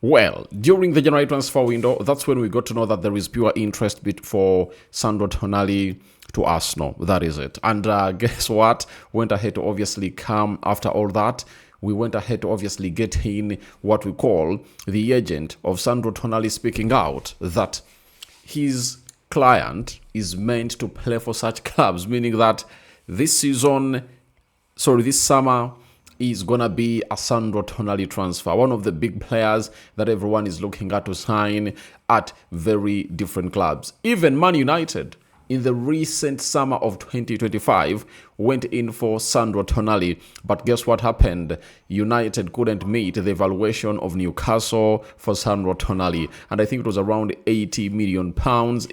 Well, during the January transfer window, that's when we got to know that there is pure interest for Sandro Tonali to Arsenal. That is it. And guess what? Went ahead to obviously come after all that. We went ahead to obviously get in what we call the agent of Sandro Tonali speaking out that his client is meant to play for such clubs, meaning that this summer is going to be a Sandro Tonali transfer, one of the big players that everyone is looking at to sign at very different clubs. Even Man United, in the recent summer of 2025, went in for Sandro Tonali. But guess what happened? United couldn't meet the valuation of Newcastle for Sandro Tonali. And I think it was around £80 million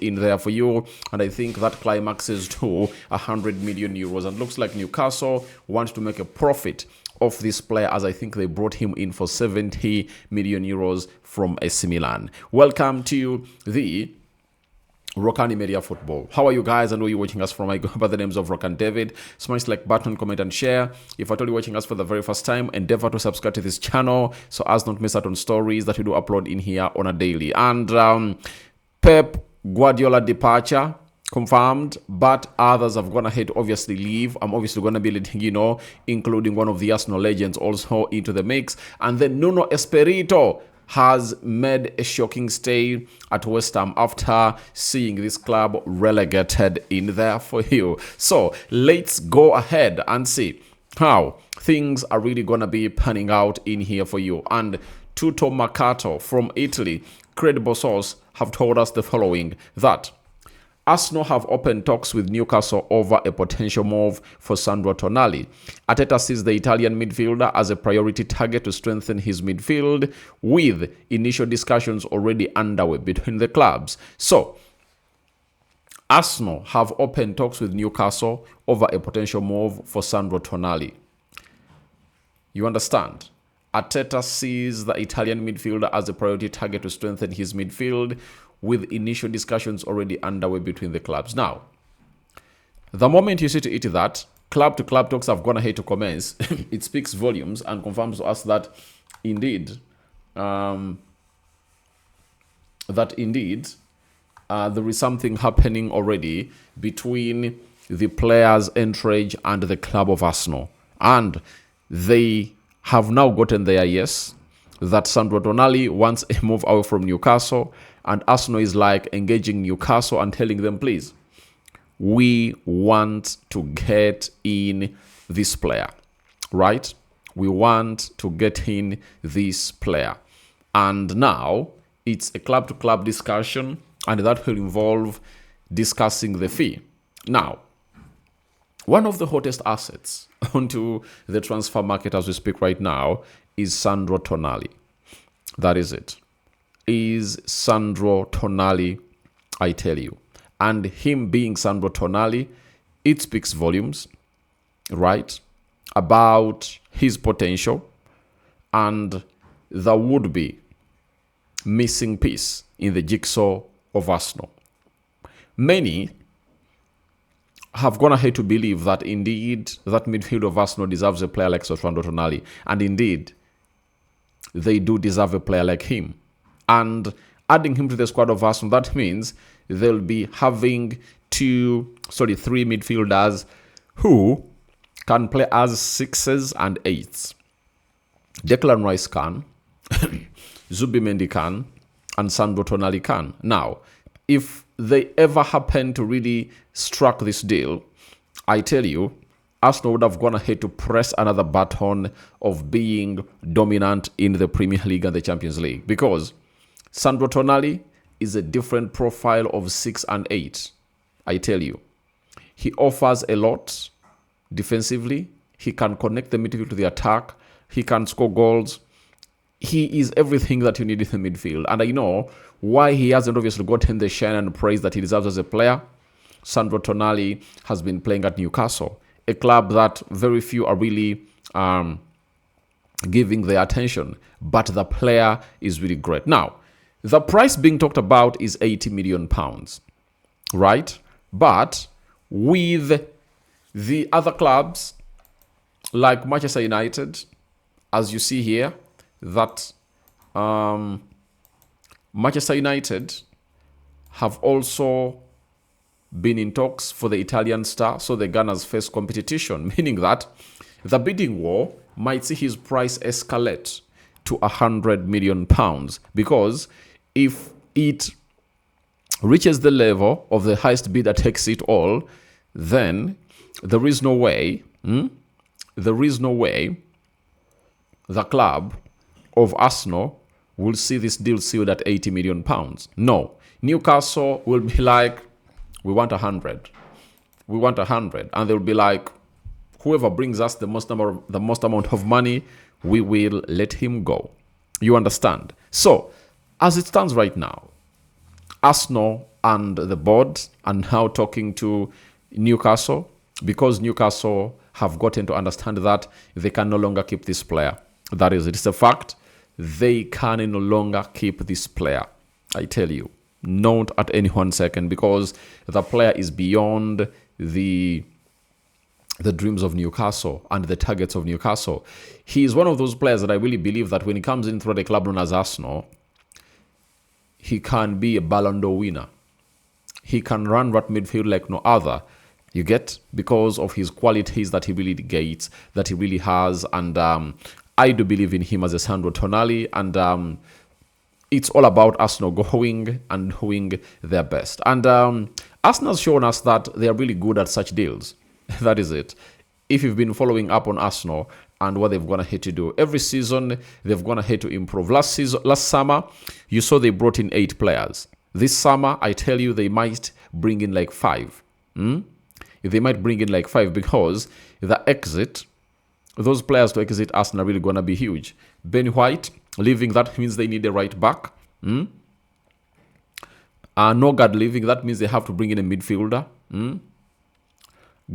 in there for you. And I think that climaxes to €100 million. And looks like Newcastle wants to make a profit of this player, as I think they brought him in for €70 million from AC Milan. Welcome to the Rokani Media Football. How are you guys? I know you're watching us from. I go by the names of Rokan David. Smash like button, comment and share. If at all you're watching us for the very first time, endeavor to subscribe to this channel so as not miss out on stories that we do upload in here on a daily. And Pep Guardiola departure confirmed, but others have gone ahead to obviously leave. I'm obviously going to be letting you know, including one of the Arsenal legends also into the mix. And then Nuno Espirito has made a shocking stay at West Ham after seeing this club relegated in there for you. So let's go ahead and see how things are really going to be panning out in here for you. And Tutto Mercato from Italy, credible source, have told us the following, that Arsenal have opened talks with Newcastle over a potential move for Sandro Tonali. Arteta sees the Italian midfielder as a priority target to strengthen his midfield, with initial discussions already underway between the clubs. So, Arsenal have opened talks with Newcastle over a potential move for Sandro Tonali. You understand? Arteta sees the Italian midfielder as a priority target to strengthen his midfield, with initial discussions already underway between the clubs. Now, the moment you see to it that club-to-club talks have gone ahead to commence, it speaks volumes and confirms to us that indeed, there is something happening already between the players' entourage and the club of Arsenal. And they have now gotten their yes, that Sandro Tonali wants a move away from Newcastle, and Arsenal is like engaging Newcastle and telling them, please, we want to get in this player, right? We want to get in this player. And now it's a club-to-club discussion, and that will involve discussing the fee. Now, one of the hottest assets onto the transfer market as we speak right now is Sandro Tonali. That is it. Is Sandro Tonali, I tell you. And him being Sandro Tonali, it speaks volumes, right, about his potential and the would-be missing piece in the jigsaw of Arsenal. Many have gone ahead to believe that indeed that midfield of Arsenal deserves a player like Sandro Tonali. And indeed, they do deserve a player like him. And adding him to the squad of Arsenal, that means they'll be having three midfielders who can play as 6s and 8s. Declan Rice can, Zubimendi can, and Sandro Tonali can. Now, if they ever happen to really struck this deal, I tell you, Arsenal would have gone ahead to press another button of being dominant in the Premier League and the Champions League, because Sandro Tonali is a different profile of 6 and 8. I tell you, he offers a lot defensively. He can connect the midfield to the attack. He can score goals. He is everything that you need in the midfield. And I know why he hasn't obviously gotten the shine and praise that he deserves as a player. Sandro Tonali has been playing at Newcastle, a club that very few are really giving their attention. But the player is really great. Now, the price being talked about is £80 million, right? But with the other clubs like Manchester United, as you see here, that Manchester United have also been in talks for the Italian star, so the Gunners face competition, meaning that the bidding war might see his price escalate to £100 million, because if it reaches the level of the highest bidder takes it all, then there is no way, the club of Arsenal will see this deal sealed at £80 million. No, Newcastle will be like, we want 100. We want 100. And they'll be like, whoever brings us the most amount of money, we will let him go. You understand? So, as it stands right now, Arsenal and the board are now talking to Newcastle, because Newcastle have gotten to understand that they can no longer keep this player. That is, it's a fact. They can no longer keep this player. I tell you, not at any 1 second, because the player is beyond the dreams of Newcastle and the targets of Newcastle. He is one of those players that I really believe that when he comes in through the club known as Arsenal, he can be a Ballon d'Or winner. He can run that midfield like no other. You get? Because of his qualities that he really gets, that he really has. And I do believe in him as a Sandro Tonali. And it's all about Arsenal going and doing their best. And Arsenal has shown us that they are really good at such deals. That is it. If you've been following up on Arsenal and what they've gone ahead to do, every season they've gone ahead to improve. Last summer, you saw they brought in 8 players. This summer, I tell you, they might bring in like 5. They might bring in like 5, because those players to exit Arsenal are really going to be huge. Ben White leaving, that means they need a right back. Nogard leaving, that means they have to bring in a midfielder.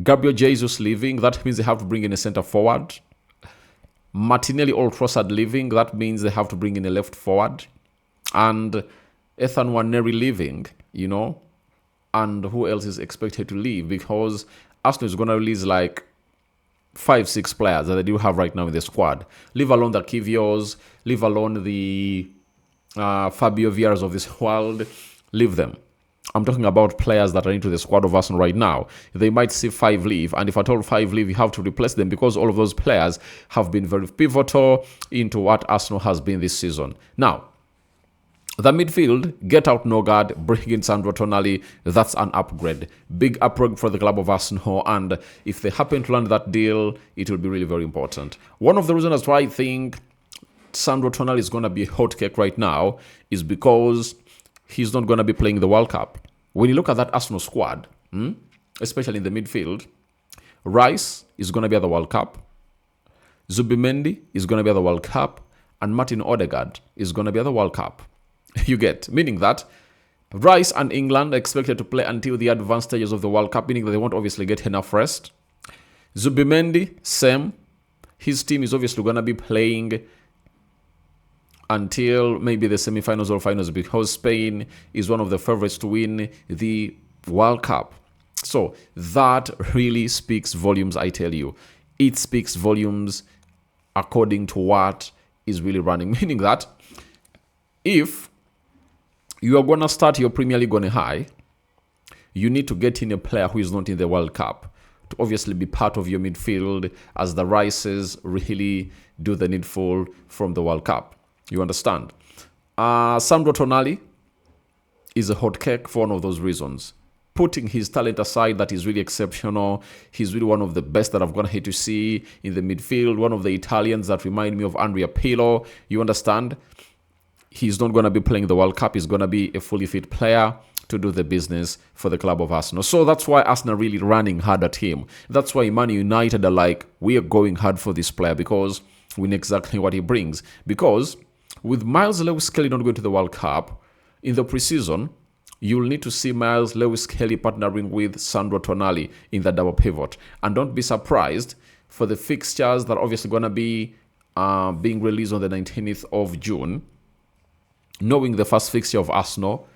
Gabriel Jesus leaving, that means they have to bring in a centre forward. Martinelli or Trossard leaving, that means they have to bring in a left forward. And Ethan Nwaneri leaving, and who else is expected to leave? Because Arsenal is going to release like 5-6 players that they do have right now in the squad. Leave alone the Kiviors, leave alone the Fabio Vieira's of this world. Leave them. I'm talking about players that are into the squad of Arsenal right now. They might see 5 leave, and if at all 5 leave, you have to replace them, because all of those players have been very pivotal into what Arsenal has been this season. Now, the midfield, get out Nogard, bring in Sandro Tonali. That's an upgrade. Big upgrade for the club of Arsenal. And if they happen to land that deal, it will be really very important. One of the reasons why I think Sandro Tonali is going to be a hot cake right now is because he's not going to be playing the World Cup. When you look at that Arsenal squad, especially in the midfield, Rice is going to be at the World Cup. Zubimendi is going to be at the World Cup. And Martin Odegaard is going to be at the World Cup. You get, meaning that Rice and England are expected to play until the advanced stages of the World Cup, meaning that they won't obviously get enough rest. Zubimendi, same. His team is obviously going to be playing until maybe the semi-finals or finals, because Spain is one of the favorites to win the World Cup. So that really speaks volumes, I tell you. It speaks volumes according to what is really running, meaning that if you are going to start your Premier League on a high, you need to get in a player who is not in the World Cup to obviously be part of your midfield as the Rices really do the needful from the World Cup. You understand? Sandro Tonali is a hot cake for one of those reasons. Putting his talent aside, that is really exceptional. He's really one of the best that I've gone here to see in the midfield. One of the Italians that remind me of Andrea Pirlo. You understand? He's not going to be playing the World Cup. He's going to be a fully fit player to do the business for the club of Arsenal. So that's why Arsenal are really running hard at him. That's why Man United are like, we are going hard for this player because we know exactly what he brings. Because with Miles Lewis-Kelly not going to the World Cup, in the preseason, you'll need to see Miles Lewis-Kelly partnering with Sandro Tonali in the double pivot. And don't be surprised for the fixtures that are obviously going to be being released on the 19th of June. Knowing the first fixture of Arsenal,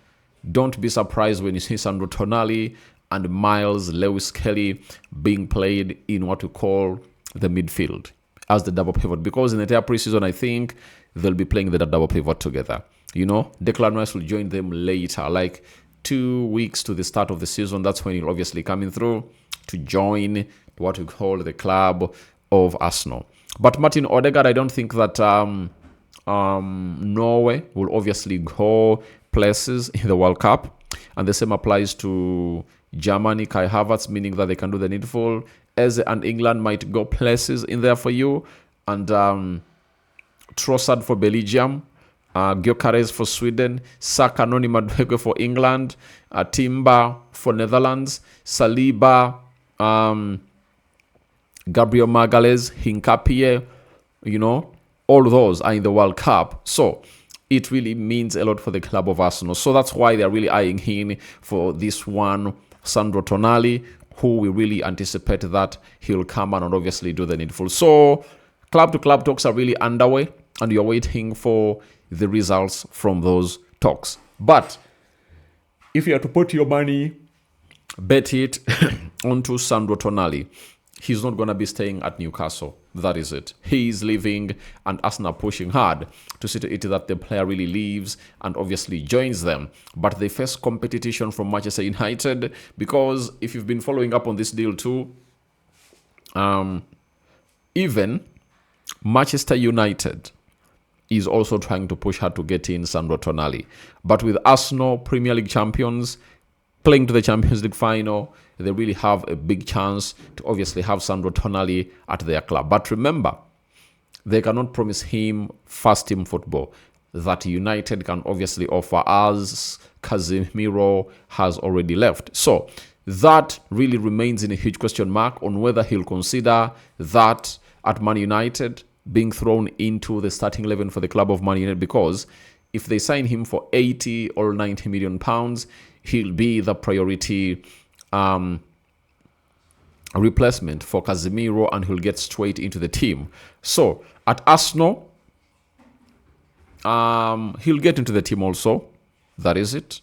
don't be surprised when you see Sandro Tonali and Miles Lewis-Kelly being played in what we call the midfield. as the double pivot, because in the entire preseason, I think they'll be playing the double pivot together. Declan Rice will join them later, like 2 weeks to the start of the season. That's when he'll obviously coming through to join what we call the club of Arsenal. But Martin Odegaard, I don't think that Norway will obviously go places in the World Cup. And the same applies to Germany, Kai Havertz, meaning that they can do the needful. Eze and England might go places in there for you. And Trossard for Belgium, Gyökeres for Sweden, Saka, Noni Madueke for England, Timber for Netherlands, Saliba, Gabriel Magalhaes, Hinkapie, all those are in the World Cup. So it really means a lot for the club of Arsenal. So that's why they're really eyeing him for this one, Sandro Tonali, who we really anticipate that he'll come and obviously do the needful. So club-to-club talks are really underway, and you're waiting for the results from those talks. But if you are to put your money, bet it onto Sandro Tonali. He's not going to be staying at Newcastle. That is it. He is leaving, and Arsenal pushing hard to see to it that the player really leaves and obviously joins them. But they face competition from Manchester United, because if you've been following up on this deal too, even Manchester United is also trying to push hard to get in Sandro Tonali. But with Arsenal, Premier League champions, playing to the Champions League final, they really have a big chance to obviously have Sandro Tonali at their club. But remember, they cannot promise him first-team football that United can obviously offer, as Casemiro has already left. So that really remains in a huge question mark on whether he'll consider that at Man United, being thrown into the starting 11 for the club of Man United, because if they sign him for 80 or 90 million pounds, he'll be the priority replacement for Casemiro, and he'll get straight into the team. So at Arsenal, he'll get into the team also. That is it.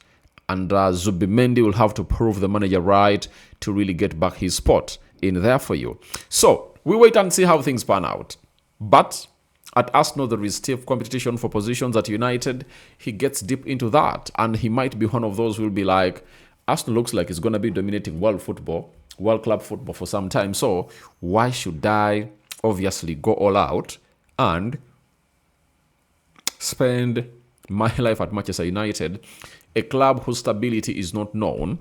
And Zubimendi will have to prove the manager right to really get back his spot in there for you. So we wait and see how things pan out. But at Arsenal, there is stiff competition for positions. At United, he gets deep into that, and he might be one of those who will be like, Arsenal looks like it's going to be dominating world club football for some time. So why should I obviously go all out and spend my life at Manchester United, a club whose stability is not known,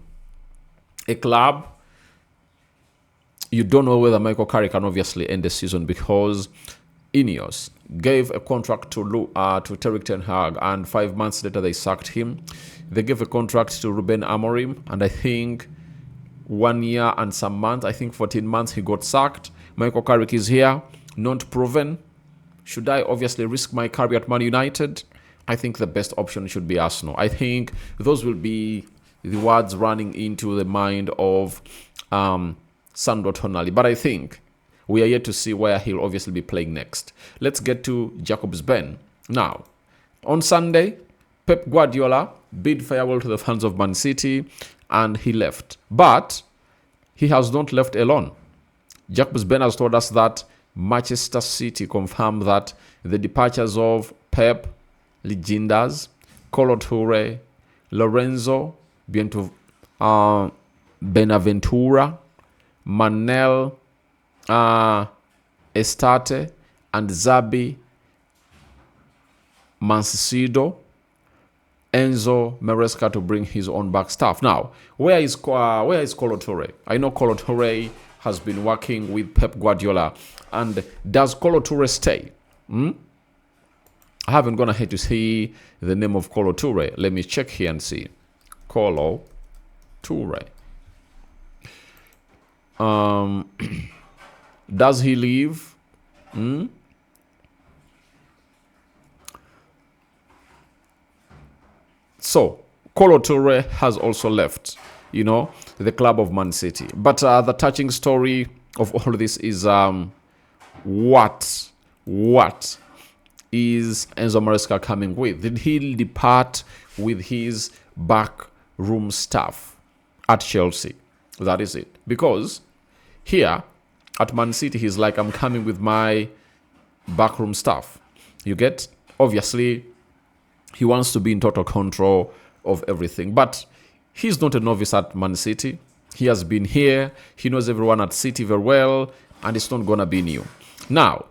a club you don't know whether Michael Carrick can obviously end the season, because Ineos gave a contract to Terry Ten Hag, and 5 months later they sacked him. They gave a contract to Ruben Amorim, and I think 1 year and some months, I think 14 months, he got sacked. Michael Carrick is here, not proven. Should I obviously risk my career at Man United? I think the best option should be Arsenal. I think those will be the words running into the mind of Sandro Tonali. But I think we are yet to see where he'll obviously be playing next. Let's get to Jacobs Ben. Now, on Sunday, Pep Guardiola bid farewell to the fans of Man City, and he left. But he has not left alone. Jacobs Ben has told us that Manchester City confirmed that the departures of Pep, Legendas, Kolo Toure, Lorenzo Benaventura, Manel Estate, and Zabi Mansicido, Enzo Maresca to bring his own back staff. Now, where is Kolo Toure? I know Kolo Toure has been working with Pep Guardiola. And does Kolo Toure stay? I haven't gone ahead to see the name of Kolo Toure. Let me check here and see. Kolo Toure. Does he leave? So, Kolo Toure has also left, the club of Man City. But the touching story of all this is what is Enzo Maresca coming with? Did he depart with his backroom staff at Chelsea? That is it. Because here at Man City, he's like, I'm coming with my backroom staff. You get? Obviously, he wants to be in total control of everything. But he's not a novice at Man City. He has been here. He knows everyone at City very well, and it's not going to be new. Now,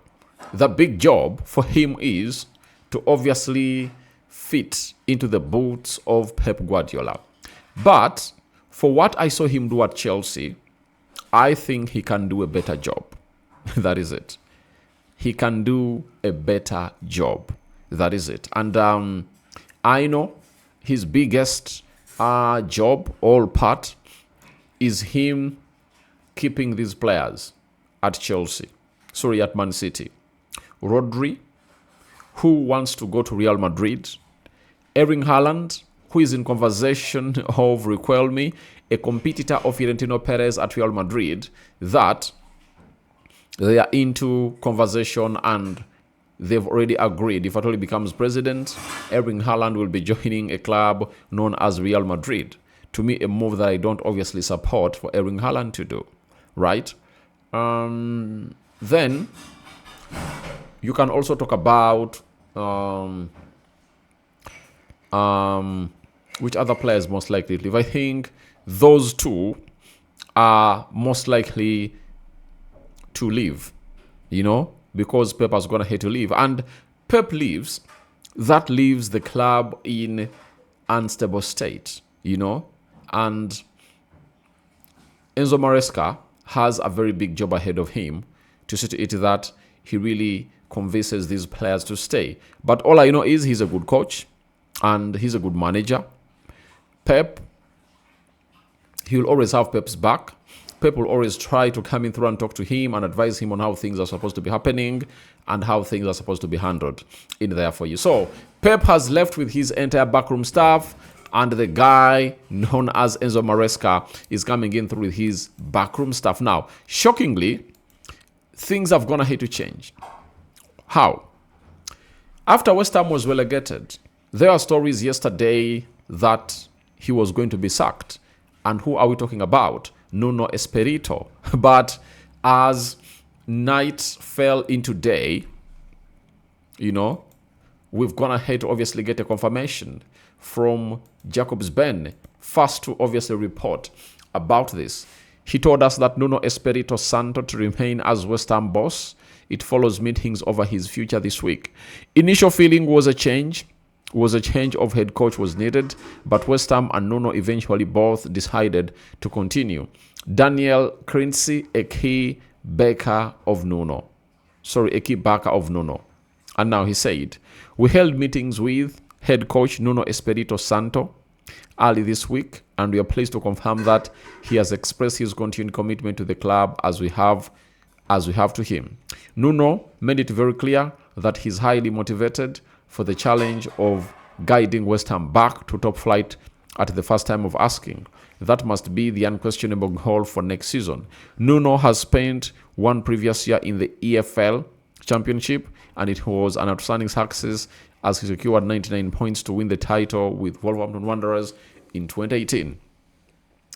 the big job for him is to obviously fit into the boots of Pep Guardiola. But for what I saw him do at Chelsea, I think he can do a better job. That is it. He can do a better job. That is it. And I know his biggest job, all part, is him keeping these players at at Man City. Rodri, who wants to go to Real Madrid. Erling Haaland, who is in conversation of, recall me, a competitor of Florentino Perez at Real Madrid, that they are into conversation and they've already agreed. If Atoli becomes president, Erling Haaland will be joining a club known as Real Madrid. To me, a move that I don't obviously support for Erling Haaland to do, right? Then you can also talk about which other players most likely to leave. I think those two are most likely to leave, because Pep is going to hate to leave. And Pep leaves, that leaves the club in unstable state, And Enzo Maresca has a very big job ahead of him to see to it that he really convinces these players to stay. But all I know is he's a good coach and he's a good manager. Pep, he'll always have Pep's back. Pep will always try to come in through and talk to him and advise him on how things are supposed to be happening and how things are supposed to be handled in there for you. So Pep has left with his entire backroom staff, and the guy known as Enzo Maresca is coming in through his backroom staff. Now, shockingly, things have gone ahead to change. How? After West Ham was relegated, there are stories yesterday that he was going to be sacked. And who are we talking about? Nuno Espirito. But as night fell into day, we've gone ahead to obviously get a confirmation from Jacobs Ben, first to obviously report about this. He told us that Nuno Espirito Santo to remain as West Ham boss. It follows meetings over his future this week. Initial feeling was a change of head coach was needed, but West Ham and Nuno eventually both decided to continue. Daniel Crincy, a key backer of Nuno. And now he said, we held meetings with head coach Nuno Espirito Santo early this week, and we are pleased to confirm that he has expressed his continued commitment to the club as we have to him. Nuno made it very clear that he's highly motivated for the challenge of guiding West Ham back to top flight at the first time of asking. That must be the unquestionable goal for next season. Nuno has spent one previous year in the EFL Championship, and it was an outstanding success as he secured 99 points to win the title with Wolverhampton Wanderers in 2018.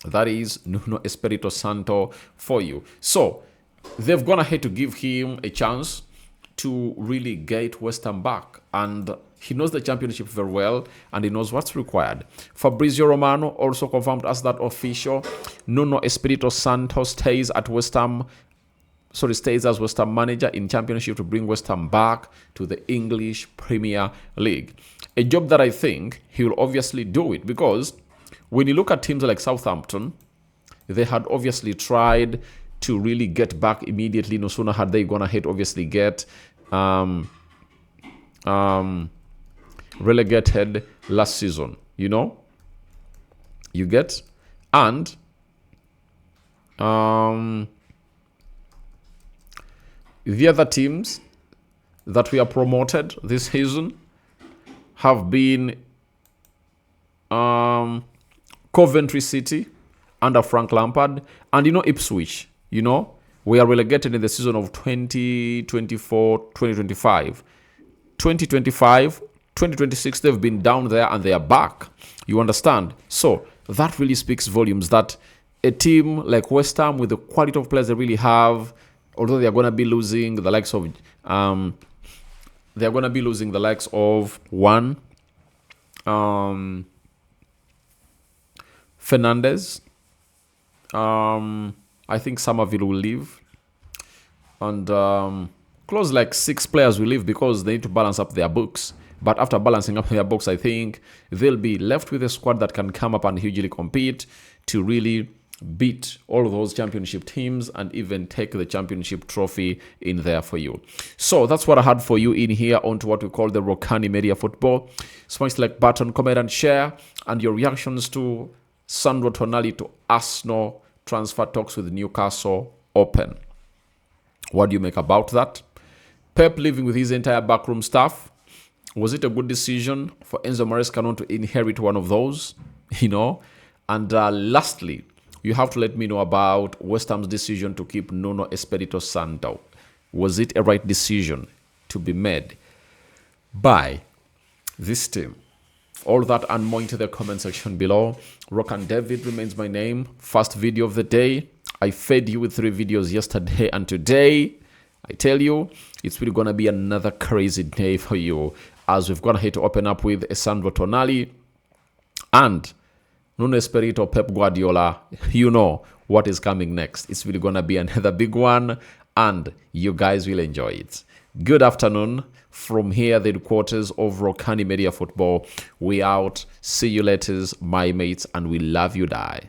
That is Nuno Espirito Santo for you. So they've gone ahead to give him a chance to really get West Ham back, and he knows the championship very well and he knows what's required. Fabrizio Romano also confirmed as that official Nuno Espirito Santo stays as West Ham manager in championship to bring West Ham back to the English Premier League. A job that I think he will obviously do it, because when you look at teams like Southampton, they had obviously tried to really get back immediately. No sooner had they gone ahead, obviously get relegated last season, you get, and the other teams that we are promoted this season have been Coventry City under Frank Lampard, and Ipswich. We are relegated in the season of 2024-2025. 2025-2026, they've been down there and they are back. You understand? So that really speaks volumes that a team like West Ham, with the quality of players they really have, although they are going to be losing the likes of They're going to be losing the likes of one, Fernandez. I think Somerville will leave. And close like 6 players will leave because they need to balance up their books. But after balancing up their books, I think they'll be left with a squad that can come up and hugely compete to really beat all of those championship teams and even take the championship trophy in there for you. So that's what I had for you in here onto what we call the Rokani Media Football. Smash the like button, comment and share, and your reactions to Sandro Tonali to Arsenal transfer talks with Newcastle open. What do you make about that? Pep leaving with his entire backroom staff. Was it a good decision for Enzo Maresca to inherit one of those? And lastly, you have to let me know about West Ham's decision to keep Nuno Espirito Santo. Was it a right decision to be made by this team? All that and more into the comment section below. Rokani David remains my name. First video of the day. I fed you with 3 videos yesterday and today. I tell you, it's really going to be another crazy day for you as we've gone ahead to open up with Sandro Tonali and Nuno Espirito Pep Guardiola. You know what is coming next. It's really going to be another big one and you guys will enjoy it. Good afternoon from here, the headquarters of Rokani Media Football. We out. See you later, my mates, and we love you, die.